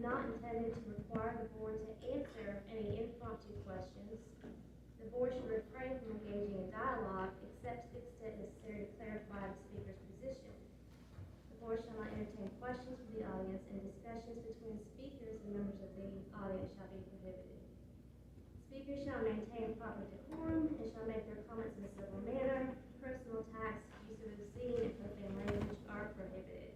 not intended to require the board to answer any impromptu questions. The board should refrain from engaging in dialogue except to the extent necessary to clarify the speaker's position. The board shall not entertain questions from the audience, and discussions between speakers and members of the audience shall be prohibited. Speakers shall maintain proper decorum and shall make their comments in a civil manner. Personal attacks, use of obscene and profane language are prohibited.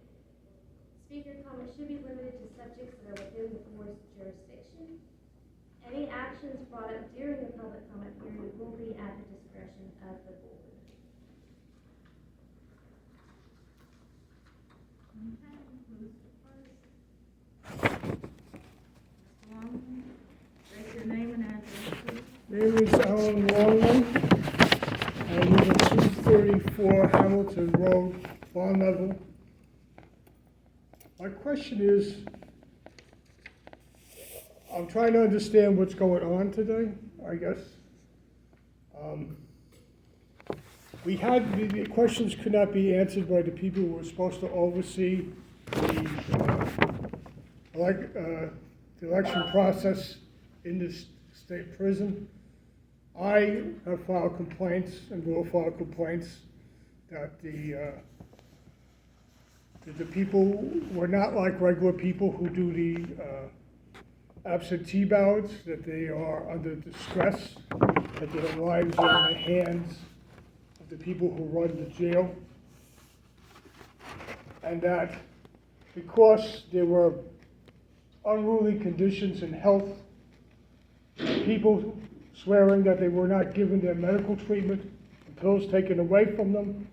Speaker comments should be limited to subjects that are within the board's jurisdiction. Any actions brought up during the public comment period will be at the discretion of the board. Okay, who's first? Mr. Longman, raise your name and address, please. Name is Alan Longman. I live at 234 Hamilton Road, Bonneville. My question is, I'm trying to understand what's going on today, I guess. We had, the questions could not be answered by the people who were supposed to oversee the election process in this state prison. I have filed complaints and will file complaints that the people were not like regular people who do the absentee ballots, that they are under distress, that their lives are in the hands of the people who run the jail, and that because there were unruly conditions in health, people swearing that they were not given their medical treatment, and pills taken away from them,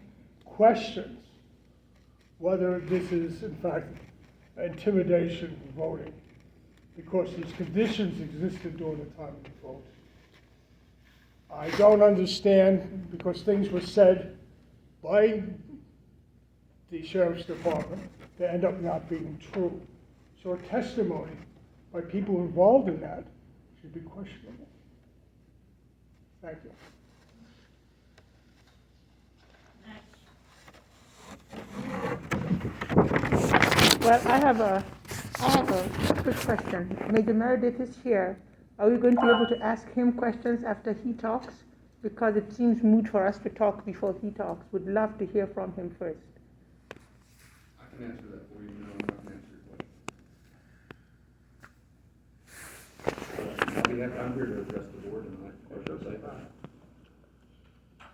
questions whether this is in fact intimidation voting, because these conditions existed during the time of the vote. I don't understand, because things were said by the sheriff's department that end up not being true. So a testimony by people involved in that should be questionable. Thank you. Well, I have a quick question. Major Meredith is here. Are we going to be able to ask him questions after he talks? Because it seems moot for us to talk before he talks. Would love to hear from him first. I can answer that for you. No, I'm not going to answer your question. I'm here to address the board and I should say that.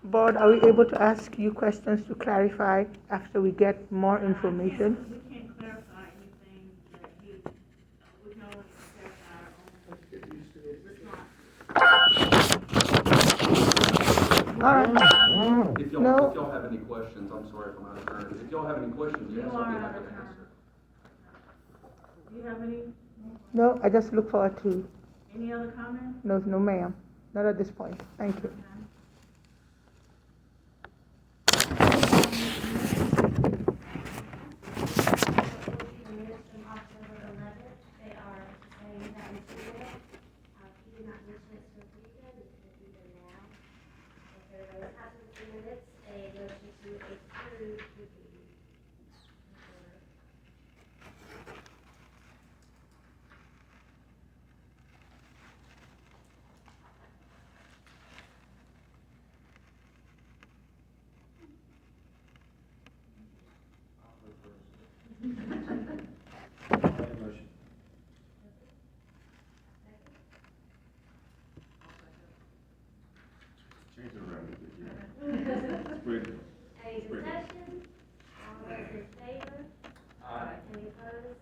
Board, are we able to ask you questions to clarify after we get more information? We can't clarify anything that you, we can only clarify our own response. All right. If No. y'all have any questions, I'm sorry if I'm out of turn. If y'all have any questions, yes, You I'll be are out happy of to turn. answer. Do you have any I just look forward to, other comments? no ma'am, not at this point. Thank you. The minutes from October 11th, they are saying that material. If you did not get a chance to review them, you can review them now. If everybody has the minutes, a motion to approve would be in order. Change it around. Any discussion? All those in favor? Aye. Any opposed?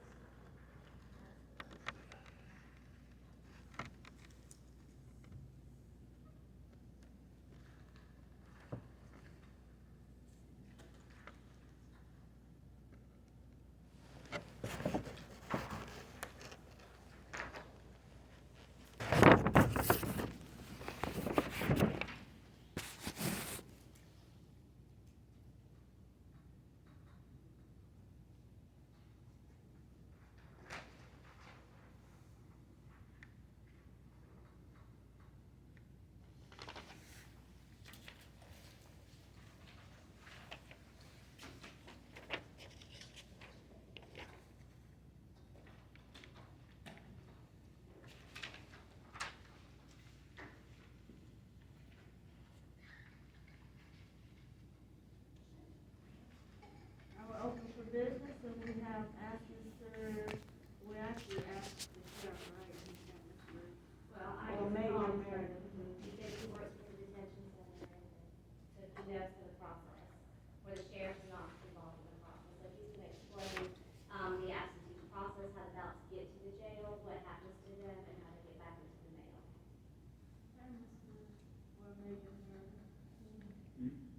goes through the process, where the sheriff's not involved in the process. So he's gonna explain, the absentee process, how the ballots get to the jail, what happens to them, and how they get back into the mail.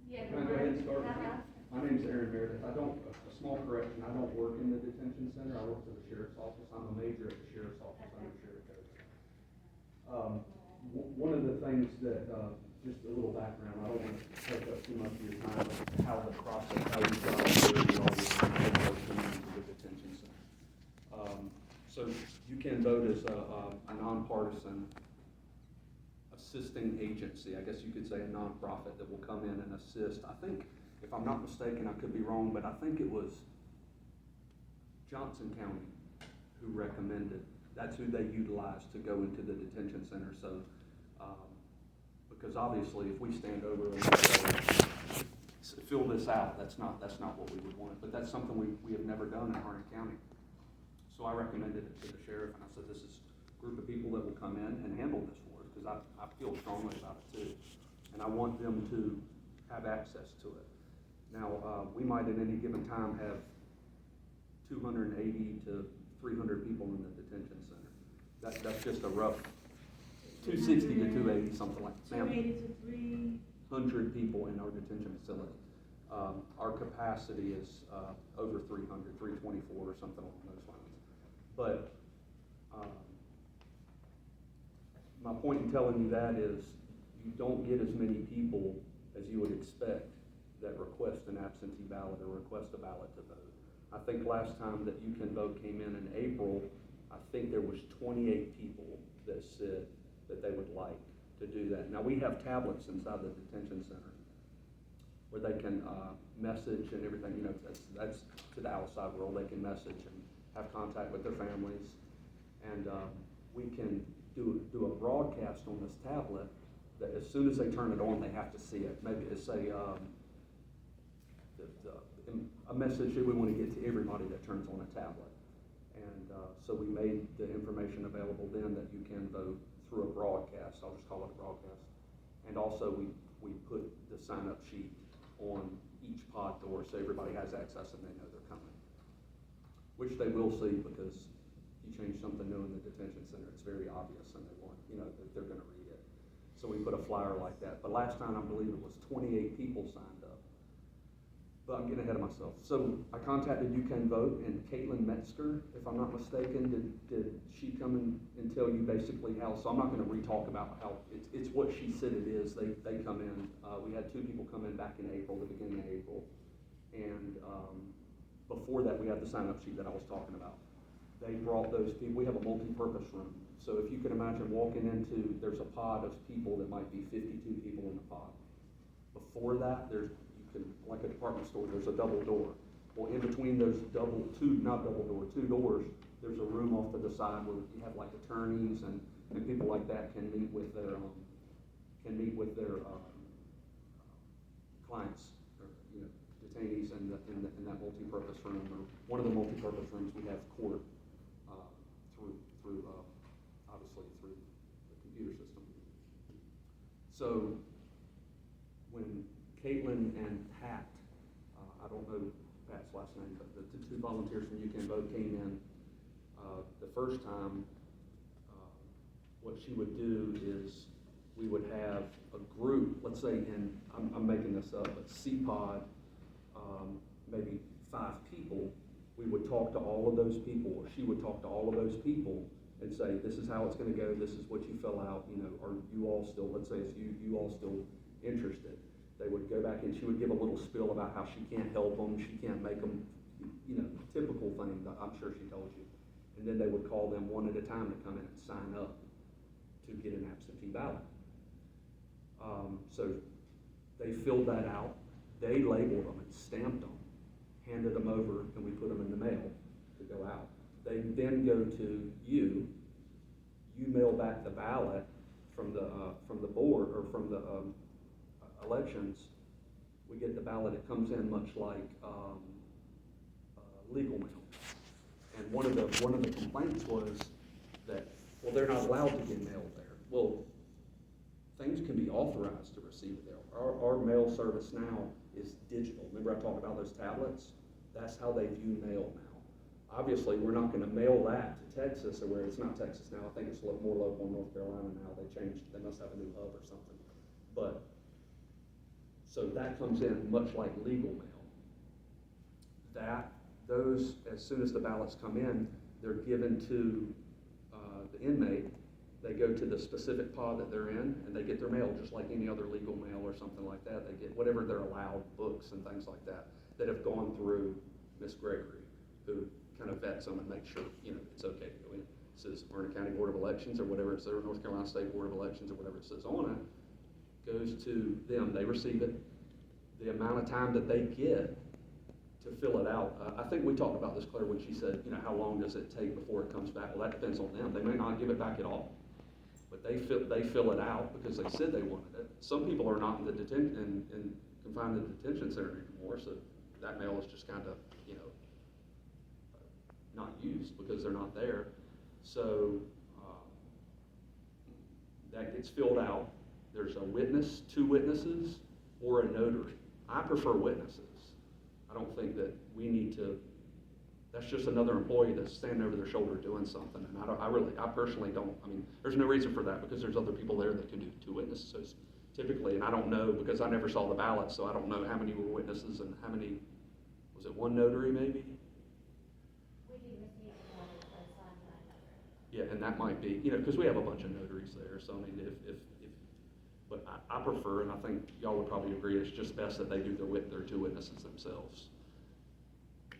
Yeah. Can I go ahead and start? Uh-huh. My name's Meredith. I don't, a small correction, I don't work in the detention center. I work for the sheriff's office. I'm a major at the sheriff's office under Sheriff Coates. One of the things that, just a little background, I don't want to take up too much of your time, but how the process, how we got all this information into the detention center. So you can vote as a nonpartisan assisting agency, I guess you could say a nonprofit that will come in and assist. I think, if I'm not mistaken, I could be wrong, but I think it was Johnson County who recommended, that's who they utilized to go into the detention center. So, because obviously if we stand over and say, fill this out, that's not what we would want. But that's something we have never done in Harnett County. So I recommended it to the sheriff, and I said, this is a group of people that will come in and handle this for us, because I feel strongly about it too. And I want them to have access to it. Now, we might at any given time have 280 to 300 people in the detention center. That's just a rough 260 to 280, something like that. 280 to 300 people in our detention facility. Our capacity is over 300, 324 or something along those lines. But my point in telling you that is you don't get as many people as you would expect that request an absentee ballot or request a ballot to vote. I think last time that You Can Vote came in April, I think there was 28 people that said that they would like to do that. Now, we have tablets inside the detention center where they can message and everything, you know, that's to the outside world. They can message and have contact with their families. And we can do a broadcast on this tablet that as soon as they turn it on, they have to see it. Maybe it's a message that we want to get to everybody that turns on a tablet. And so we made the information available then that you can vote through a broadcast. I'll just call it a broadcast. And also we put the sign-up sheet on each pod door so everybody has access and they know they're coming. Which they will see, because you change something new in the detention center, it's very obvious and they want, you know, they're going to read it. So we put a flyer like that. But last time I believe it was 28 people signed up. But I'm getting ahead of myself. So I contacted You Can Vote, and Caitlin Metzger, if I'm not mistaken, did she come and tell you basically how? So I'm not going to re-talk about how it's what she said it is. They come in. We had 2 people come in back in April, the beginning of April, and before that we had the sign-up sheet that I was talking about. They brought those people. We have a multi-purpose room. So if you can imagine walking into, there's a pod of people that might be 52 people in the pod. Before that, like a department store, there's a double door. Well, in between those two doors, there's a room off to the side where you have like attorneys and people like that can meet with their clients, or, you know, detainees in that multi-purpose room. Or one of the multi-purpose rooms, we have court through obviously through the computer system. So when Caitlin and Pat, I don't know Pat's last name, but the 2 volunteers from You Can Vote came in the first time. What she would do is we would have a group, let's say I'm making this up, but C-Pod, maybe 5 people. We would talk to all of those people, or she would talk to all of those people and say, this is how it's going to go, this is what you fill out, you know, are you all still, let's say it's you all still interested. They would go back and she would give a little spiel about how she can't help them, she can't make them, you know, typical thing that I'm sure she told you. And then they would call them one at a time to come in and sign up to get an absentee ballot. So they filled that out, they labeled them and stamped them, handed them over, and we put them in the mail to go out. They then go to you mail back the ballot from the board or from the elections. We get the ballot, it comes in much like legal mail. And one of the complaints was that, well, they're not allowed to get mail there. Well, things can be authorized to receive it there. Our mail service now is digital. Remember I talked about those tablets? That's how they view mail now. Obviously, we're not gonna mail that to Texas, or where it's not Texas now. I think it's more local in North Carolina now. They must have a new hub or something. But, so that comes in much like legal mail. Those, as soon as the ballots come in, they're given to the inmate. They go to the specific pod that they're in, and they get their mail just like any other legal mail or something like that. They get whatever they're allowed, books and things like that have gone through Miss Gregory, who kind of vets them and makes sure, it's okay to go in. It says Harnett County Board of Elections or whatever it says, or North Carolina State Board of Elections or whatever it says on it, goes to them. They receive it. The amount of time that they get to fill it out. I think we talked about this, Claire, when she said, how long does it take before it comes back? Well, that depends on them. They may not give it back at all, but they fill it out because they said they wanted it. Some people are not in the confined in the detention center anymore, so that mail is just kind of, not used because they're not there. So that gets filled out. There's a witness, 2 witnesses, or a notary. I prefer witnesses. I don't think that we need to, that's just another employee that's standing over their shoulder doing something. And I personally don't, there's no reason for that because there's other people there that can do 2 witnesses typically. And I don't know because I never saw the ballot, so I don't know how many were witnesses and how many, was it 1 notary maybe? We did receive one that signed by a notary. Yeah, and that might be, because we have a bunch of notaries there, so but I prefer, and I think y'all would probably agree, it's just best that they do their 2 witnesses themselves.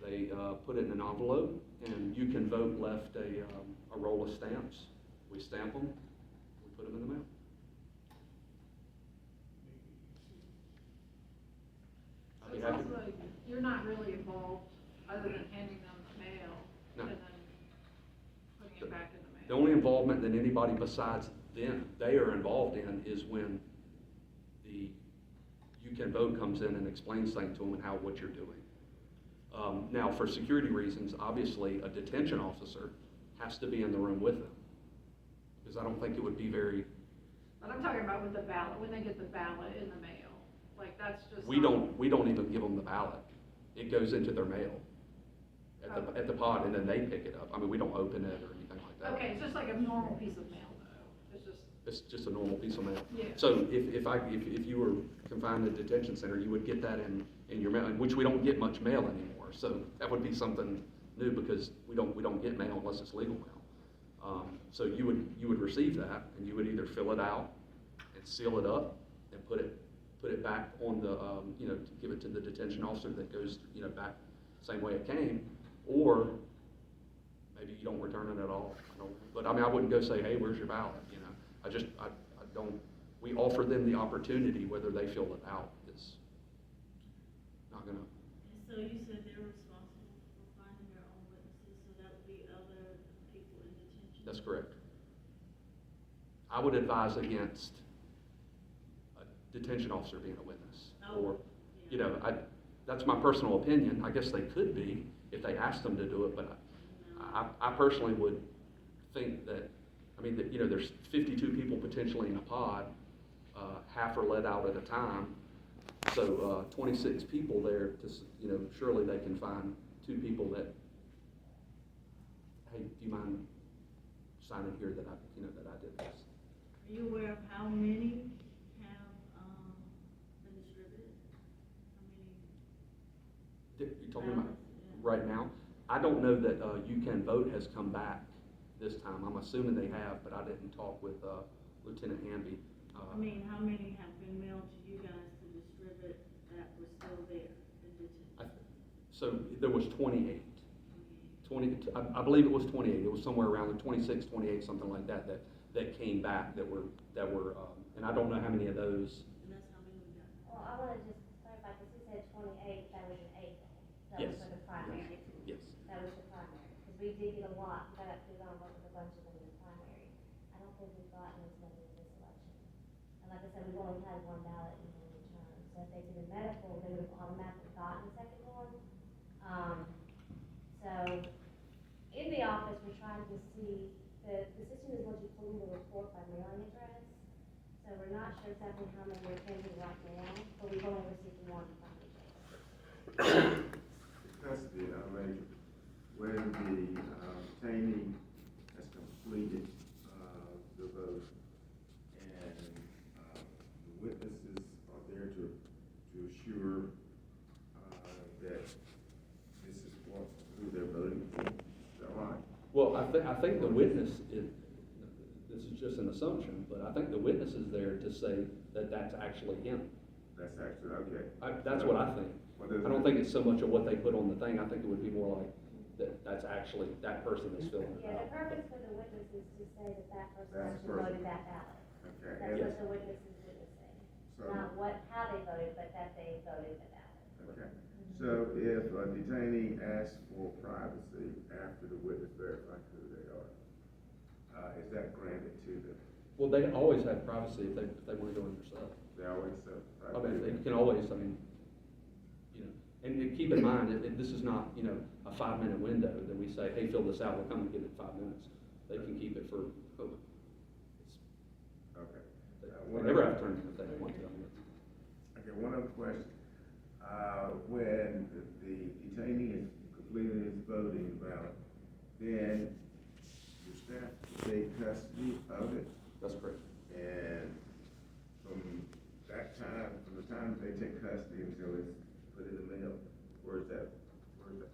They put it in an envelope, and you can vote left a roll of stamps. We stamp them, we put them in the mail. So it's also, you're not really involved other than handing them the mail No. and then putting it back in the mail. The only involvement that anybody besides them, they are involved in, is when the You Can Vote comes in and explains things to them and what you're doing. Now, for security reasons, obviously, a detention officer has to be in the room with them, because I don't think it would be very. But I'm talking about with the ballot, when they get the ballot in the mail, like that's just. We don't even give them the ballot. It goes into their mail at the pod, and then they pick it up. We don't open it or anything like that. Okay, it's just like a normal piece of mail though, It's just a normal piece of mail. Yeah. So if you were confined in a detention center, you would get that in your mail, which we don't get much mail anymore. So that would be something new because we don't get mail unless it's legal mail. So you would receive that, and you would either fill it out and seal it up and put it back on the to give it to the detention officer that goes back the same way it came, or maybe you don't return it at all. But I wouldn't go say, hey, where's your ballot? I don't, we offer them the opportunity, whether they fill it out is not gonna. And so you said they're responsible for finding their own witnesses, so that would be other people in detention? That's correct. I would advise against a detention officer being a witness. Oh, Or, that's my personal opinion. I guess they could be if they asked them to do it, but I personally would think that, there's 52 people potentially in a pod, half are let out at a time, so 26 people there, surely they can find 2 people that, hey, do you mind signing here that I did this? Are you aware of how many have been distributed? How many? You're talking about right now? I don't know that You Can Vote has come back this time. I'm assuming they have, but I didn't talk with Lieutenant Hamby. How many have been mailed to you guys to distribute that were still there in detention? So there was 28. 20, I believe it was 28. It was somewhere around the 26, 28, something like that came back that were and I don't know how many of those. And that's how many we got? Well, I want to just clarify, because he said 28, that was in April. That Yes. was for the primary. Yes. That was the primary, because we did get a lot, we got on with a bunch of them in the primary. I don't think we've gotten as many in this election. And like I said, we've only had 1 ballot in the return, so if they did a medical, they would have automatically gotten the second one. So, in the office, we're trying to see, the system is what you pull in the report by mailing address. So we're not exactly how many we're pending right now, but we've only received one from the judge. Custody arrangement, when the detainee has completed the vote and the witnesses are there to assure that this is who they're voting for. Is that right? Well, I think the witness is, this is just an assumption, but I think the witness is there to say that that's actually him. That's actually, okay. That's what I think. I don't think it's so much of what they put on the thing, I think it would be more like that's actually that person that's filling it Yeah, the out. purpose for the witness is to say that that person That's actually person. voted that ballot. Okay. That's and- what the witness is witnessing, So, not how they voted, but that they voted the ballot. okay. So if a detainee asks for privacy after the witness verifies who they are, is that granted to them? Well, they always have privacy if they want to go in themselves. They always say I mean, privacy. they can always, I mean, you know, and keep in mind, this is not, you know, a 5-minute window that we say, hey, fill this out, we'll come and get it in 5 minutes. They can keep it for, Okay. they never have to turn it in if they don't want to. Okay, one other question. When the detainee has completed his voting ballot, then your staff take custody of it, That's correct. and from that time, from the time they take custody until it's put in the mail, where's that ballot?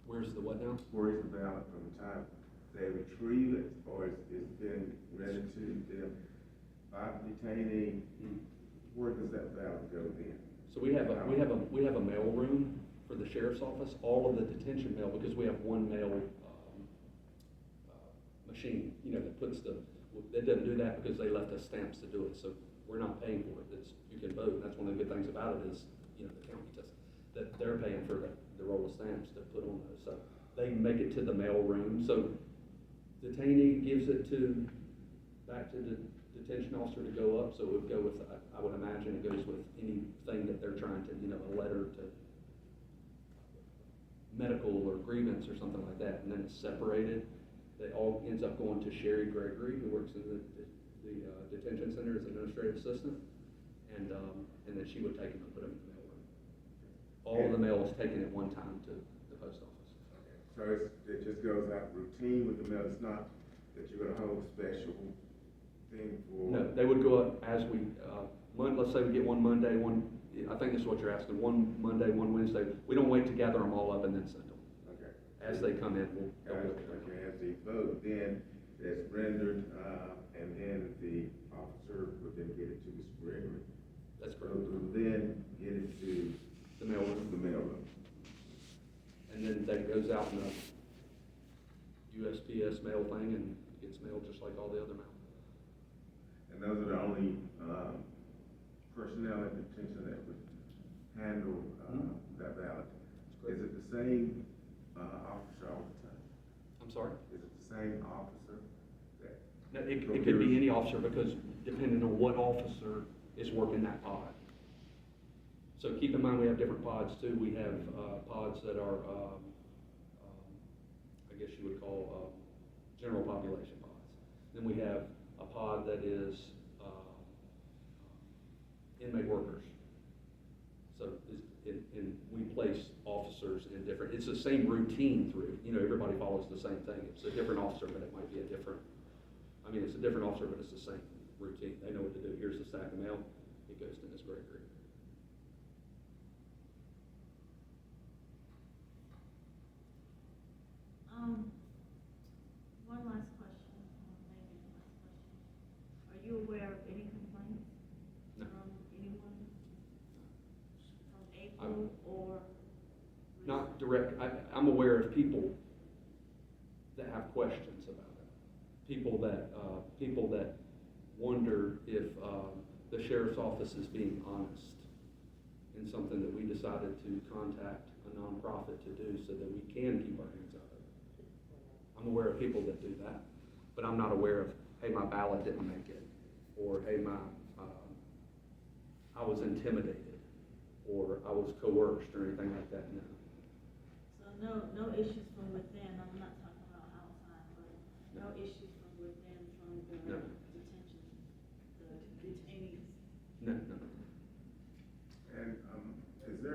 Where's the what now? Where is the ballot from the time they retrieve it, or it's been read to them by the detainee? Where does that ballot go then? So we have a mail room for the sheriff's office, all of the detention mail, because we have one mail, machine, you know, that puts it doesn't do that because they left us stamps to do it, so we're not paying for it, you can vote, and that's one of the good things about it is, you know, the county does, that they're paying for the roll of stamps to put on those, so they make it to the mail room, so detainee gives it back to the detention officer to go up, so it would go with, I would imagine it goes with anything that they're trying to, you know, a letter to medical or grievance or something like that, and then it's separated. It all ends up going to Sherry Gregory, who works in the detention center as administrative assistant, and then she would take them and put them in the mail room. All of the mail is taken at one time to the post office. So it just goes out routine with the mail, it's not that you're gonna hold special thing for? No, they would go up as we, let's say we get one Monday, I think this is what you're asking, one Monday, one Wednesday. We don't wait to gather them all up and then send them. Okay. As they come in, we'll As, look at them. okay, as they vote, then it's rendered, and then the officer would then get it to Ms. Gregory. That's So correct. will then get it to The mail room. the mailroom. And then that goes out in a USPS mail thing and gets mailed just like all the other mail. And those are the only, personnel in detention that would handle, that ballot. Is it the same, officer all the time? I'm sorry? Is it the same officer that? No, it could be any officer because depending on what officer is working that pod. So keep in mind, we have different pods too. We have, pods that are, I guess you would call, general population pods. Then we have a pod that is, inmate workers. So we place officers in different, it's the same routine through, you know, everybody follows the same thing. It's a different officer, but it might be it's a different officer, but it's the same routine. They know what to do. Here's the stack of mail, it goes to Ms. Gregory. One last question, maybe the last question. Are you aware of any complaints No. from anyone? From April I'm- or? Not direct, I'm aware of people that have questions about it. People that wonder if, the sheriff's office is being honest in something that we decided to contact a nonprofit to do so that we can keep our hands out of it. I'm aware of people that do that, but I'm not aware of, hey, my ballot didn't make it, or hey, I was intimidated, or I was coerced, or anything like that, no. So no issues from within, I'm not talking about outside, but no issues from within, from the No. detention, the detainees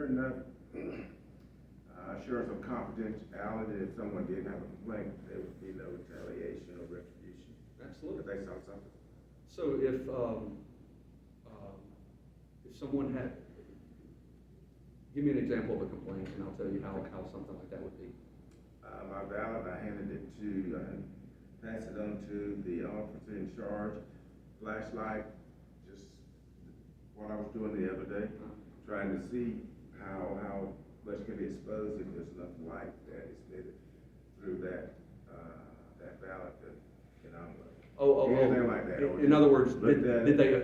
enough assurance of confidentiality if someone did have a complaint, there would be no retaliation or retribution? Absolutely. If they saw something? So if someone had, give me an example of a complaint, and I'll tell you how something like that would be. My ballot, I handed it to, passed it on to the officer in charge, flashlight, just what I was doing the other day, trying to see how much can be exposed if there's enough light that is emitted through that ballot, anything like that. In other words, But, did they, I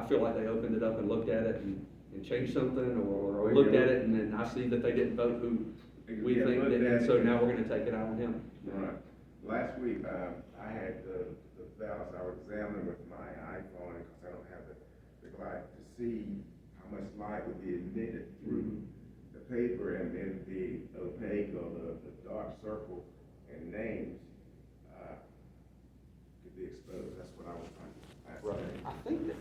feel like they opened it up and looked at it and changed something, or looked at it and then I see that they didn't vote who we Yeah, think looked did, at and it. so now we're gonna take it out on him. Right. Last week, I had the ballots, I was examining with my iPhone, because I don't have the light, to see how much light would be emitted through the paper, and then the opaque or the dark circle and names could be exposed. That's what I was trying to Right. I think that,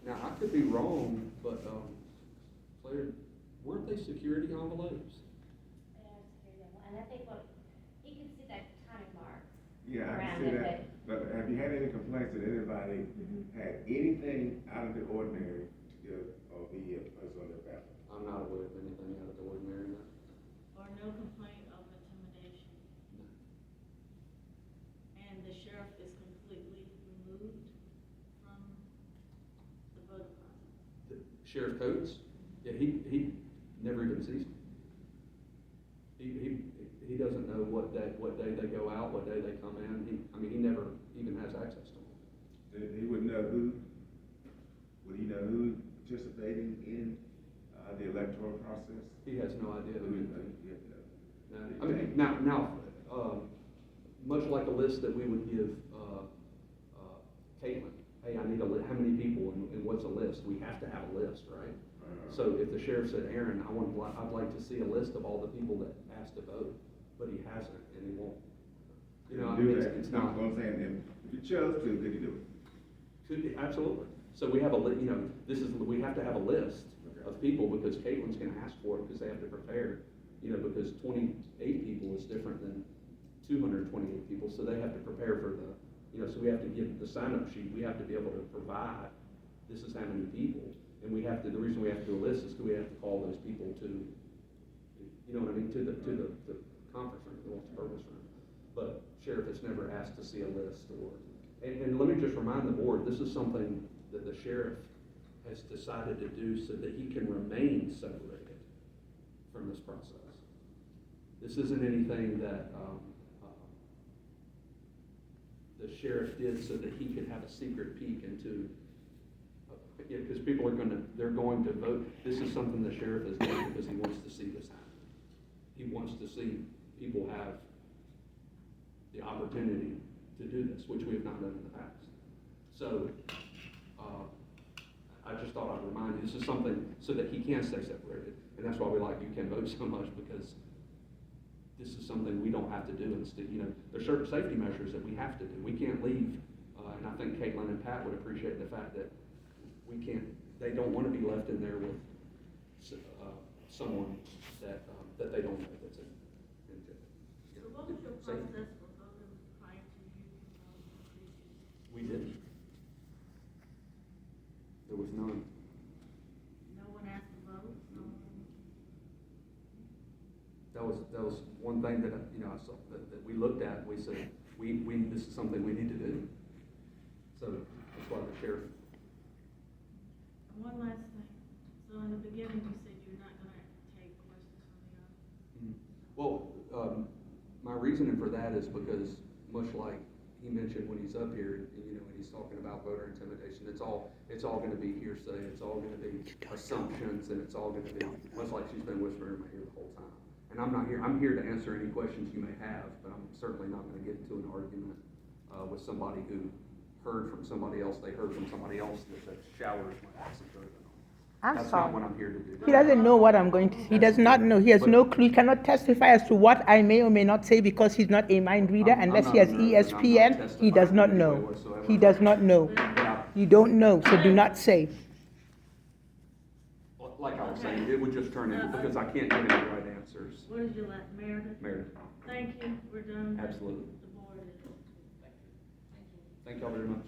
now I could be wrong, but, Claire, weren't they security envelopes? And I think what, you can see that time mark. Yeah, I around can see it, that. But have you had any complaints that anybody had anything out of the ordinary to give or be placed on their ballot? I'm not aware of anything out of the ordinary, no. Or no complaint of intimidation? And the sheriff is completely removed from the voting process? Sheriff Coates, yeah, he never even sees me. He doesn't know what day they go out, what day they come in. He never even has access to them. He would know would he know who participating in the electoral process? He has no idea who Who it would is. know? I mean, now, much like a list that we would give, Caitlin, hey, I need how many people and what's a list? We have to have a list, right? So if the sheriff said, Aaron, I'd like to see a list of all the people that asked to vote, but he hasn't, and he won't. You know, I mean, it's not. What I'm saying, if you chose to, could you do it? Could be, absolutely. So we have we have to have a list of people, because Caitlin's gonna ask for it, because they have to prepare, because 28 people is different than 228 people, so they have to prepare for so we have to give the sign-up sheet, we have to be able to provide, this is how many people, and the reason we have to do a list is because we have to call those people to, to the conference room, the multi-purpose room. But sheriff has never asked to see a list and let me just remind the board, this is something that the sheriff has decided to do so that he can remain separated from this process. This isn't anything that, the sheriff did so that he could have a secret peek into, because people they're going to vote. This is something the sheriff has done because he wants to see this happen. He wants to see people have the opportunity to do this, which we have not done in the past. So, I just thought I'd remind you, this is something so that he can stay separated. And that's why we like You Can Vote so much, because this is something we don't have to do. Instead, there's certain safety measures that we have to do. We can't leave, and I think Caitlin and Pat would appreciate the fact that they don't want to be left in there with someone that they don't know that's in jail. So what was your Safety. process for voting prior to you? We didn't. There was none. No one asked to vote? No one? That was one thing that, I saw, that we looked at, we said, this is something we need to do. So that's why the sheriff. And one last thing. So in the beginning, you said you're not gonna take questions from the audience. Well, my reasoning for that is because, much like he mentioned when he's up here, and he's talking about voter intimidation, it's all gonna be hearsay, it's all gonna be assumptions, and it's all gonna be, much like she's been whispering in my ear the whole time. And I'm here to answer any questions you may have, but I'm certainly not gonna get into an argument, with somebody who heard from somebody else, they heard from somebody else that showers my ass and throws it on. I'm That's sorry. not what I'm here to do. He doesn't know what I'm going to say. He does not know. He has no clue. He cannot testify as to what I may or may not say because he's not a mind reader. I'm Unless not he has a nerd, and I'm not ESPN, he testifying does not in any way know. whatsoever. He does not know. But You don't know, so do not say. like I I'm Okay. saying, it would just turn in, because I can't give any right answers. What is your last, Meredith? Meredith, Thank you, we're done. absolutely. The board is. Thank y'all very much.